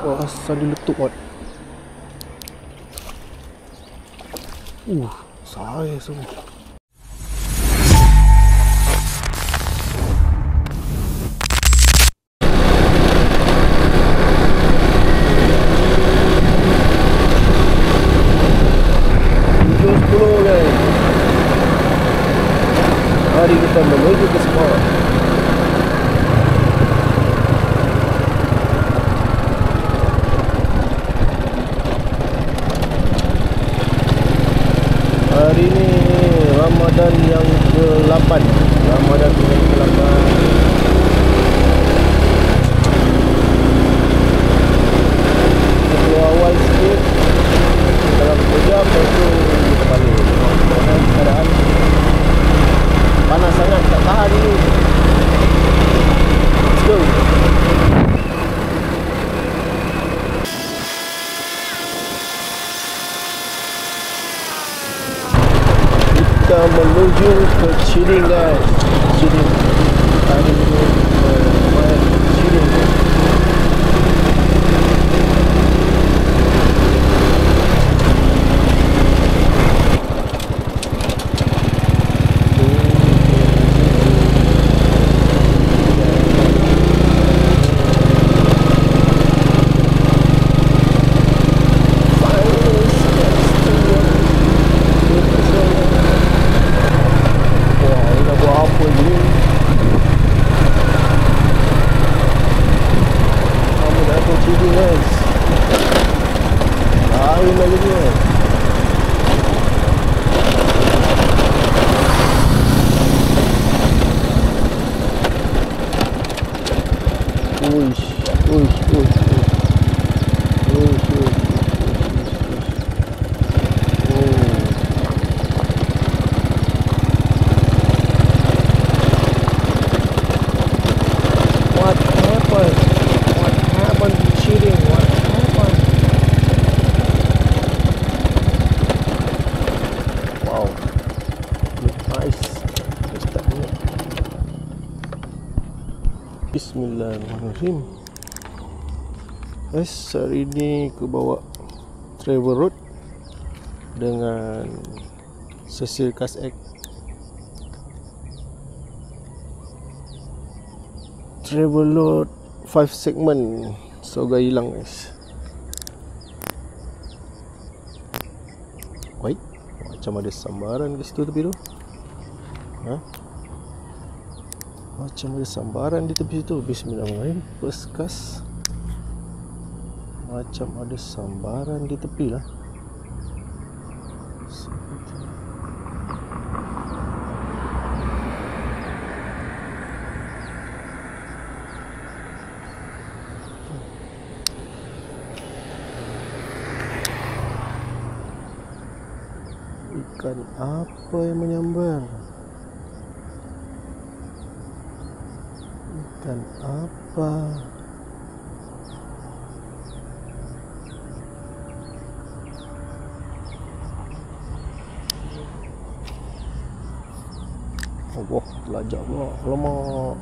Wah, asal dia letup kot. Saya semua. Mari kita menuju ke sekolah. Hari ini Ramadan yang ke-8. Ramadan yang ke-8. Kita awal sikit dalam kejap, lepas tu kita balik. Keadaan panas sangat, tak tahan ini. Let's go. Kita menuju ke Chiling guys. Chiling. Hari ini main Chiling. Bismillahirrahmanirrahim. Guys, hari ini aku bawa travel road dengan Cecil Cast X. Travel load 5 segment. So gak hilang guys. Wait, macam ada sambaran di situ tepi tu. Macam ada sambaran di tepi situ. Bismillahirrahmanirrahim. First cast. Macam ada sambaran di tepi lah. Ikan apa yang menyambar? Ikan apa? Allah, telajak pula. Alamak.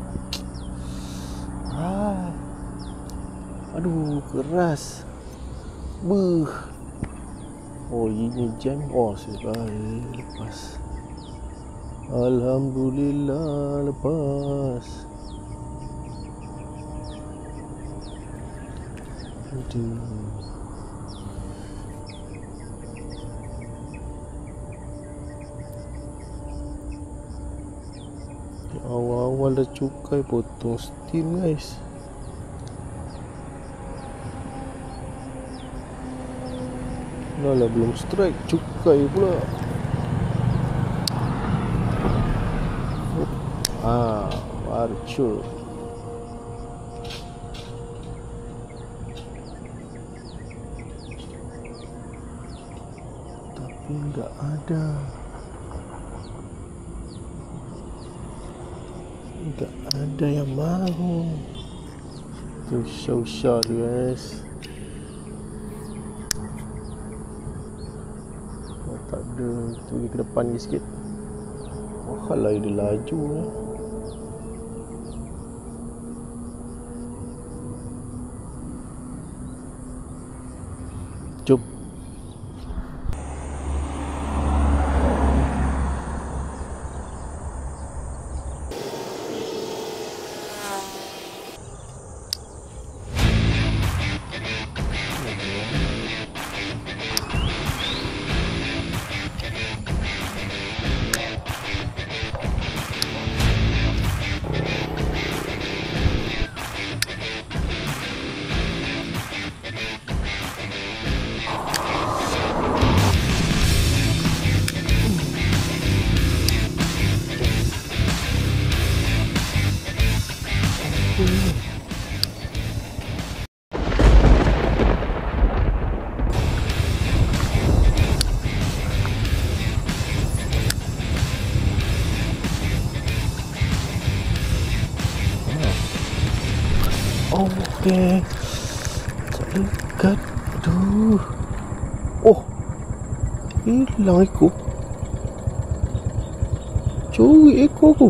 Aduh, keras. Beuh. Oh, ini jam. Oh, sekali lepas. Alhamdulillah lepas. Aduh. Awal-awal dah cukai, potong steam guys. Lah belum strike, cukai pula. Baru cur. Tapi enggak ada. Enggak ada yang mau. Tu usah guys. Tak ada, pergi ke depan ni sikit. Kalau dia laju lah. Okey. Tak dekat. Aduh. Oh. Hilang ekor. Curi ekor aku.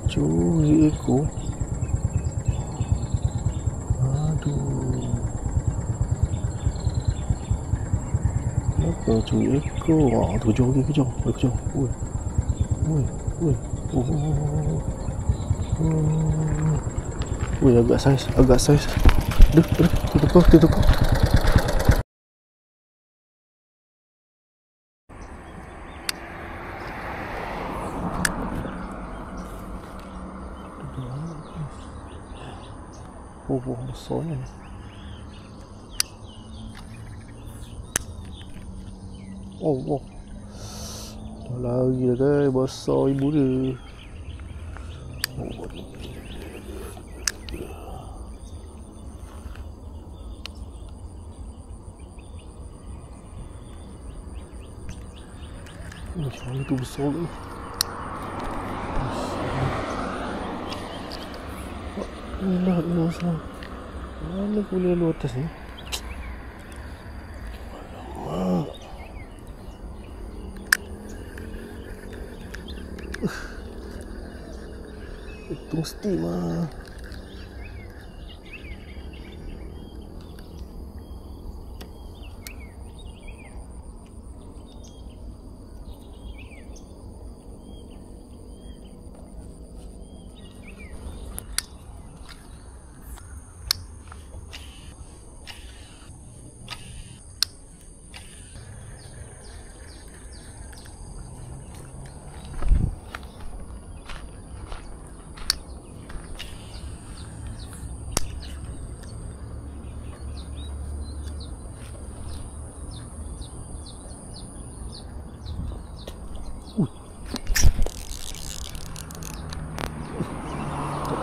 Curi ekor. Aduh. Kenapa curi ekor? Tu kejar lagi, kejar. Kejar. Oi. Oi, agak saiz. Aduh, tertukar. Buah besar ni. Oh. Dah lari dah guys, besar ibu dia. Macam mana tu besar tu? Inilah besar. Mana boleh lu atas ni? Itu mesti mah.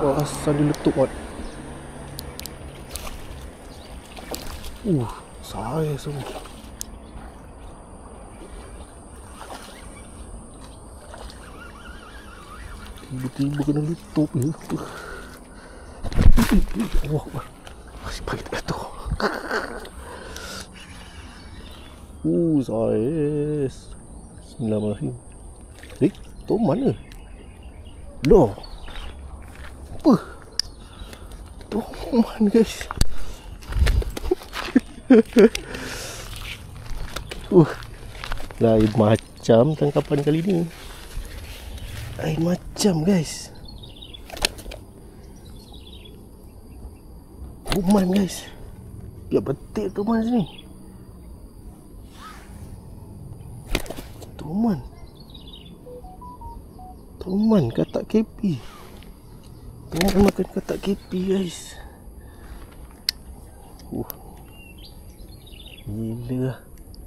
Asal dia letup kot. Saya semua. Tiba-tiba kena letup je. Masih pagi tak tu. Saiz. Bismillahirrahmanirrahim. Tu mana? Loh. Apa? Toman guys. Lain macam tangkapan kali ni. Lain macam guys. Toman guys. Biar betik toman sini. Toman katak KP. Toman makan katak KP guys.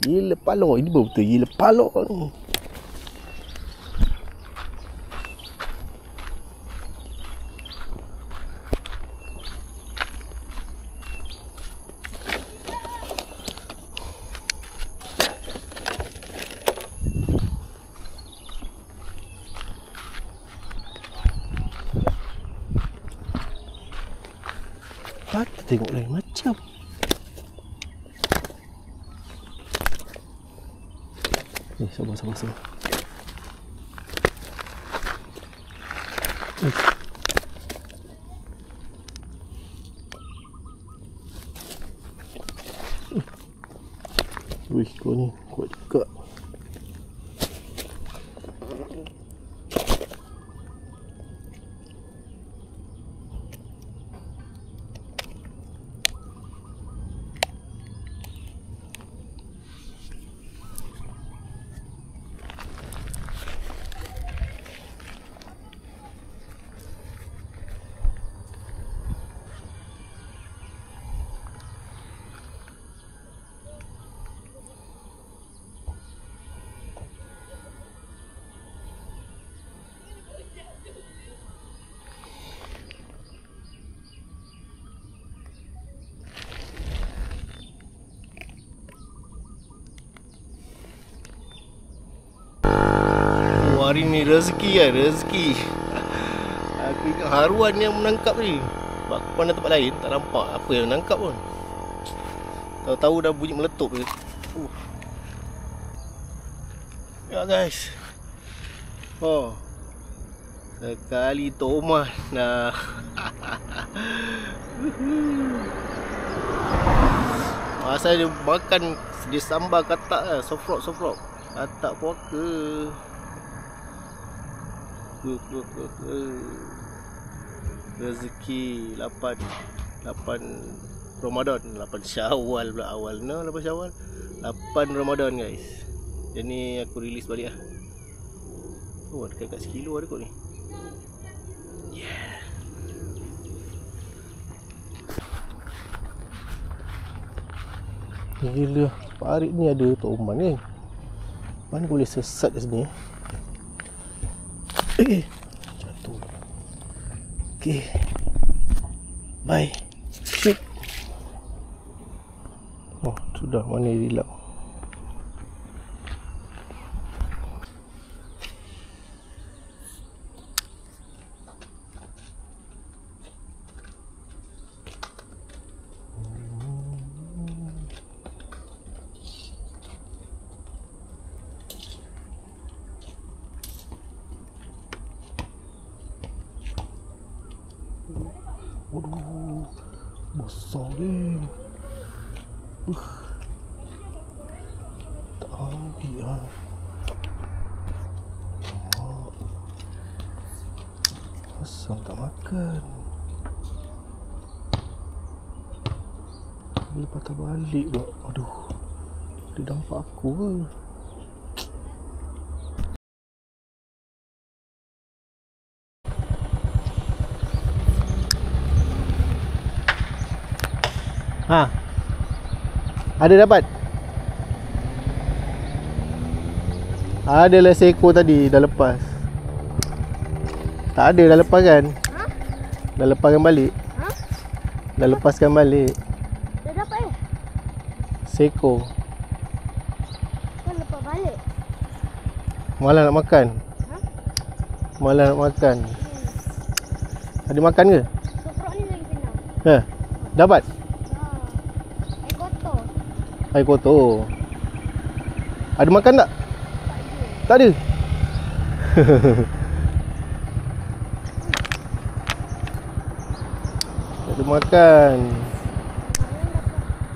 Gila palok. Ini betul gila palok ni. Kita tengok lain macam. Sabar. Wih, kau ni kuat juga. hari ni rezeki kan, rezeki. Aku ingat haruan yang menangkap ni. Aku pandang tempat lain, tak nampak apa yang menangkap pun. Tahu-tahu dah bunyi meletup je. Ya guys. Oh, sekali Thomas. Nah. Masa dia makan, dia sambal katak lah, sofrok. Katak puaka. Rezeki 8 Ramadan, 8 Syawal pula awal. 8 Syawal, 8 Ramadan guys. Jadi aku release balik lah. Oh, dekat sekilo ada kot ni. Yeah. Gila, parit ni ada toman ni. Mana boleh sesat kat sini? Jatuh. Okay. Bye. Shoot. Oh, sudah, mana dia hilang. Waduh, besar ni. Tak habis lah. Asal tak makan. Bila patah balik pula. Aduh, dia nampak aku ke? Ha. Ada dapat? Adalah seekor tadi dah lepas. Tak ada, dah lepas kan? Ha? Dah lepaskan balik. Ha? Dah lepaskan balik. Dah dapat eh? Seekor. Kau lepas balik? Malah nak makan. Ha? Malah nak makan. Ada makan ke? Sofrok ni lagi senang. Ha. Dapat? Air kotor. Ada makan tak? Tak ada. Tak ada makan.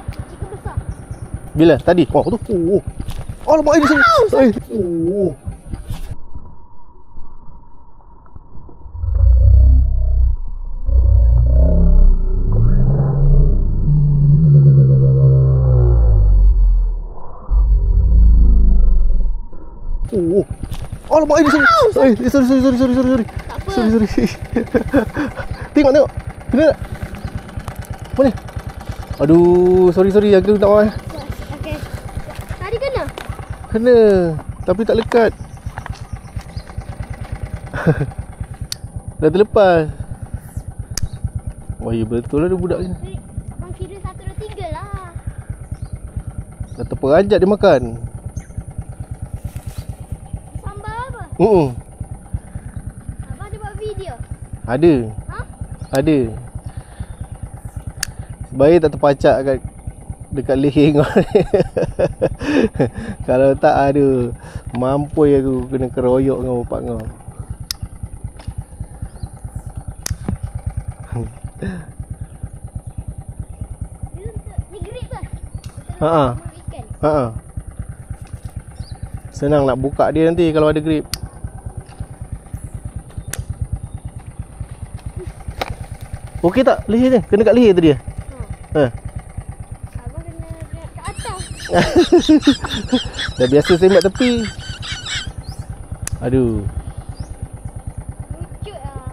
Chicken besar. Bila? Tadi? Oh tu. Oh lemak air di sini. Oh. Oh lemak air di sini. Sorry. Sorry. Tengok. Kena tak? Mana? Aduh, sorry. Aku tak mahu. Okey. Tadi kena? Kena. Tapi tak lekat. Dah terlepas. Oh ya betul lah dia budak ni. Bang kira 1, 2, 3 lah. Dah terperanjat dia makan. Abang ada buat video? Ada. Ha? Ada. Sebaya tak terpacak dekat leher kau. Kalau tak ada, mampus aku kena keroyok dengan bapak kau. Ni grip ke? Ha. Senang nak buka dia nanti kalau ada grip. Okey tak leher ni? Kena kat leher tadi. Ha. Abang kena kat atas. Dah biasa tembak tepi. Aduh. Lucut lah.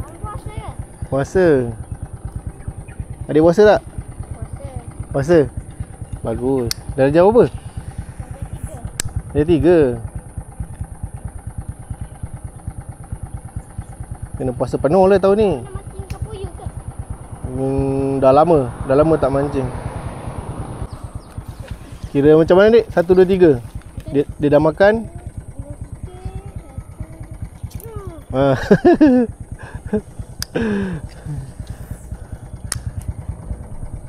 Abang puasa ke? Puasa. Adik puasa tak? Puasa. Bagus. Darjah berapa? Darjah 3. Kena puasa penuh lah tahun ni. Kena mancing ikan puyuh ke? Dah lama tak mancing. Kira macam mana dik? 1, 2, 3. Dia dah makan. Ha.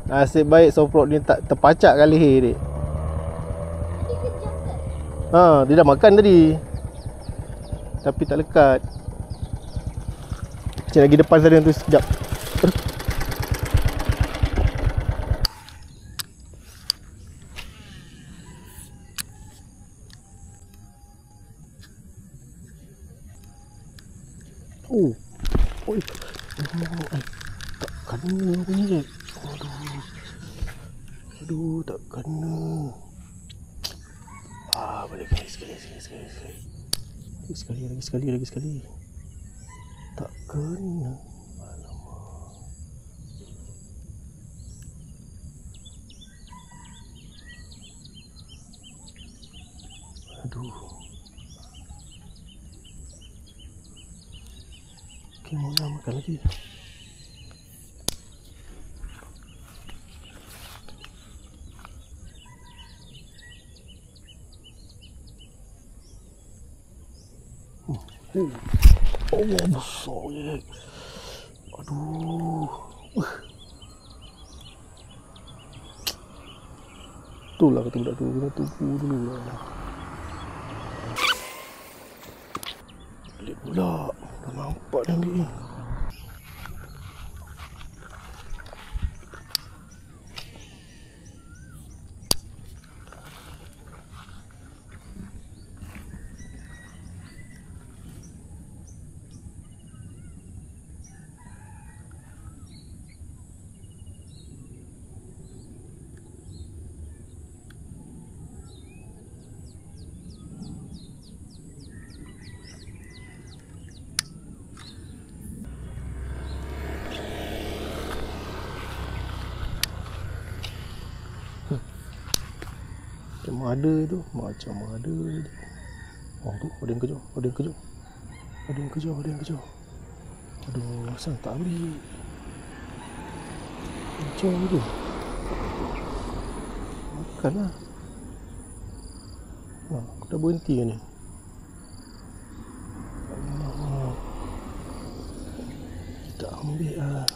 Nasib baik soprok ni tak terpacak kali dik. Ha, dia dah makan tadi. Tapi tak lekat. Cik lagi depan sana tu sekejap. Oh. Oi. Tak kena punya je. Aduh, tak kena. Balik lagi sekali. Tak kena. Alamak. Aduh. Okay, mau makan lagi. Allah besar je. Aduh. Itulah kata budak tu, kena tunggu dulu lah. Balik pula. Dah nampak dah ni. Macam ada tu, Oh tu, ada yang kejar. Aduh, asal tak ambil. Macam tu. Makanlah. Aku dah berhenti ni. Tak ambil lah.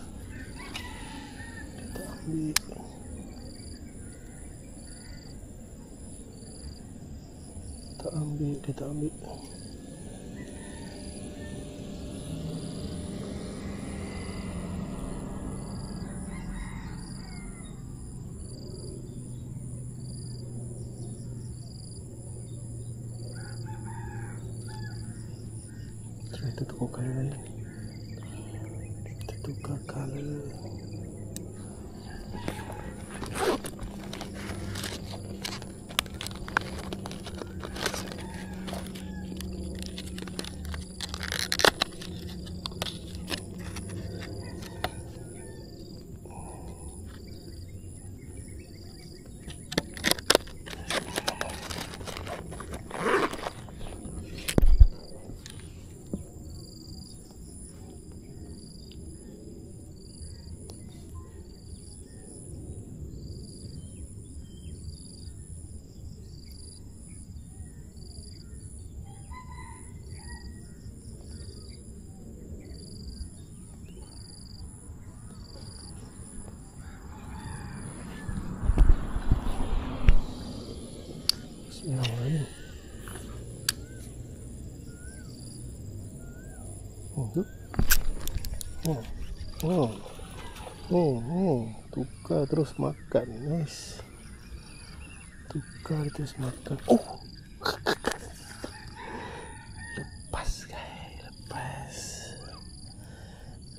Tak ambil. Dia tak ambil. Kita tukar color lain. Yang lain. Tukar terus makan, guys. Lepas.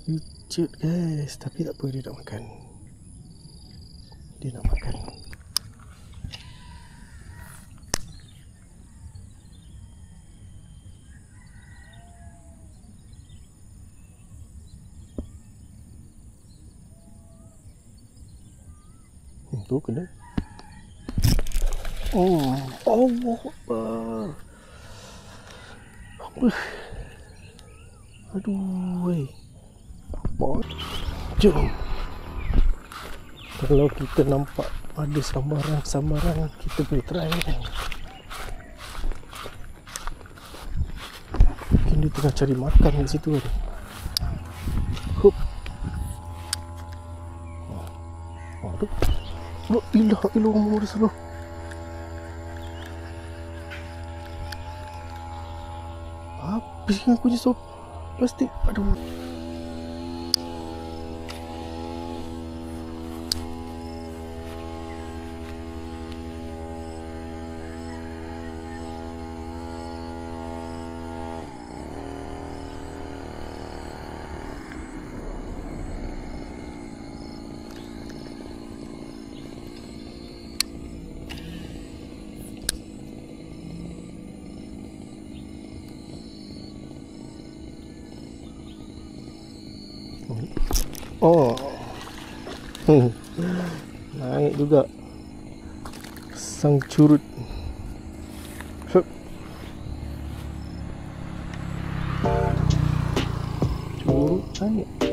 Lucut, guys. Tapi tak apa, dia nak makan. Tu kena. Oh, Allah Akbar. Aduh, weh. Apa? Jom. Kalau kita nampak ada sambaran kita boleh try kan. Mungkin dia tengah cari makan kat situ kan. Hup. Aduh. La ilaha illallah Muhammad Rasulullah. Habis kan aku je sop plastik. Aduh. Oh. Naik juga sang curut. Hup. Curut naik.